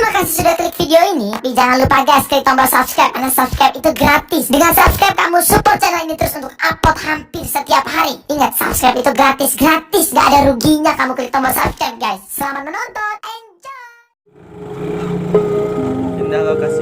Terima kasih sudah klik video ini. Tapi jangan lupa guys, klik tombol subscribe, karena subscribe itu gratis. Dengan subscribe kamu support channel ini terus untuk upload hampir setiap hari. Ingat, subscribe itu gratis, gak ada ruginya kamu klik tombol subscribe guys. Selamat menonton, enjoy. Indah lokasi.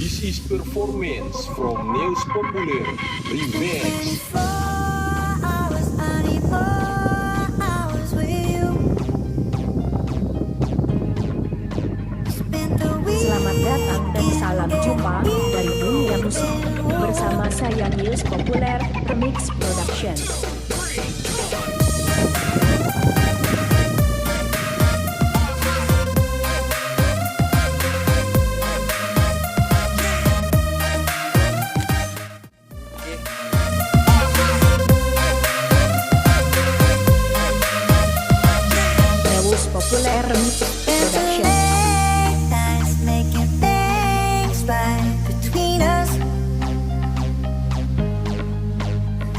This is performance from News Populer Remix. Selamat datang dan salam jumpa dari dunia musik bersama saya News Populer Remix Production. News Populer Remix Production.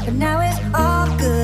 But now it's all good.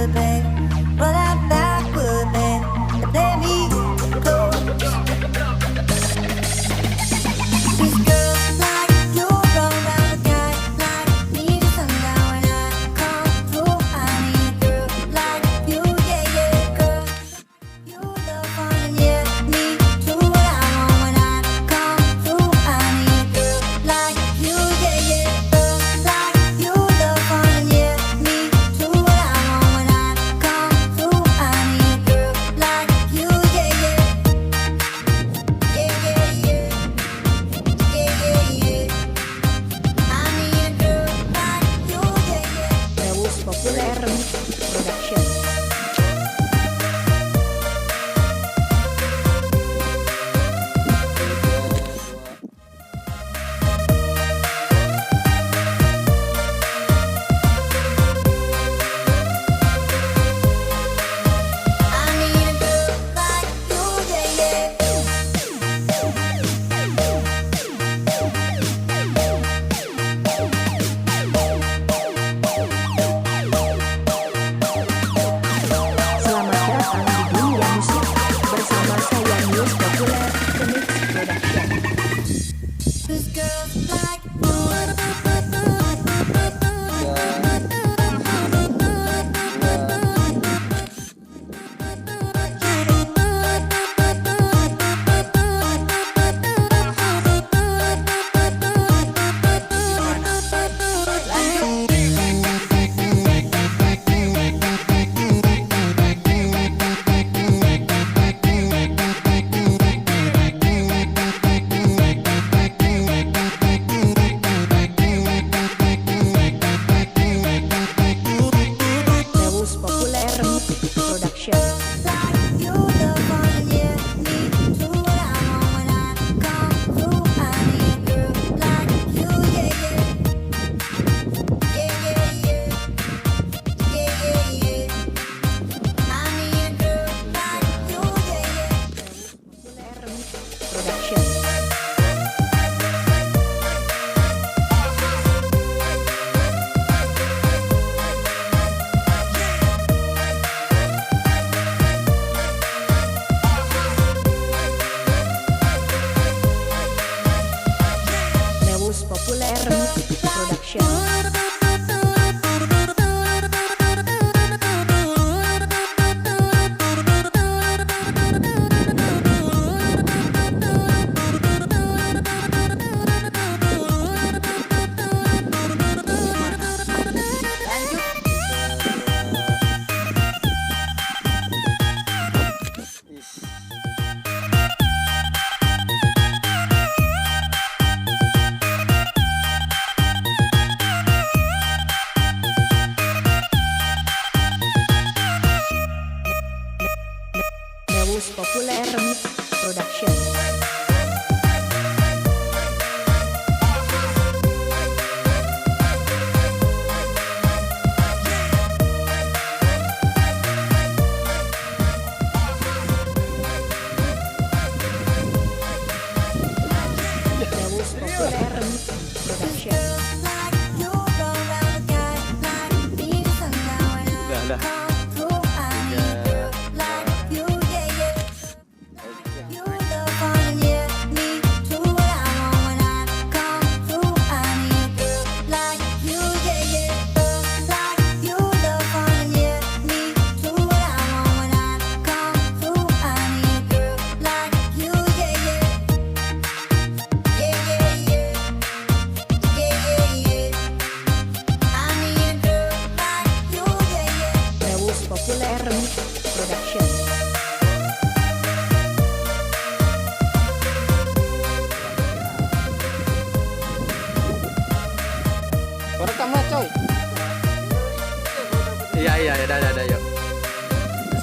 Dah, yuk.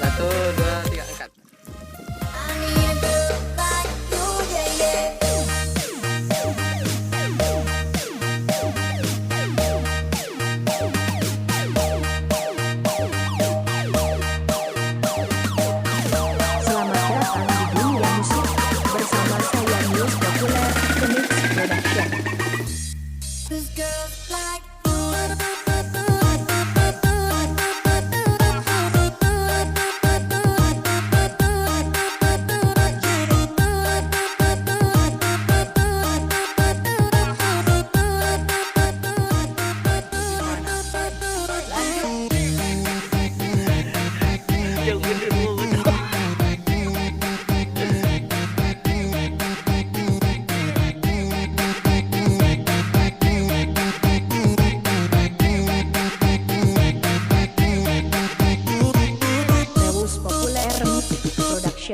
1, 2, 3, angkat. Selamat datang di dunia musik bersama saya News Populer Remix Production. News Populer Remix Production.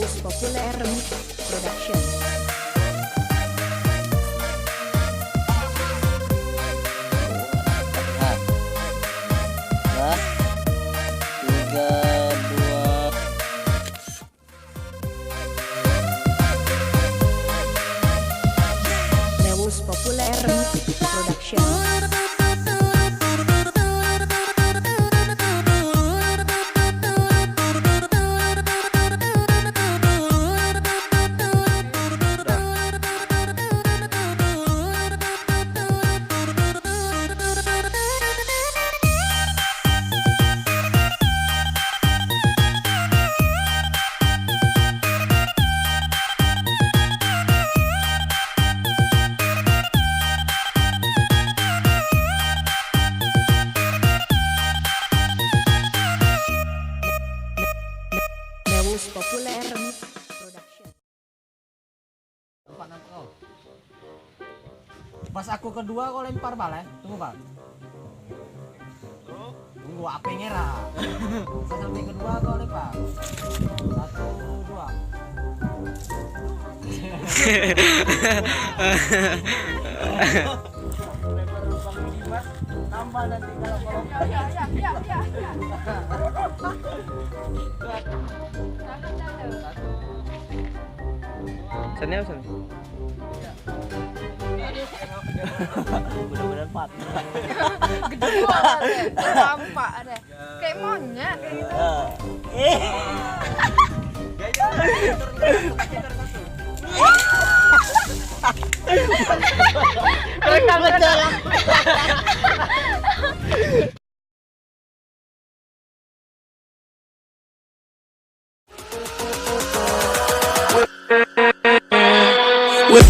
News Populer Remix Production. News Populer Remix Production. News Populer Remix Production. Pas aku kedua kau lempar balik, tunggu Pak. Tunggu apa ngerah. Pas sampai kedua kau lempar. 1, 2. Tambah nanti kalau Sana. Bener-bener 4. Gede banget deh, campak deh. Kayak monyet kayak gitu. With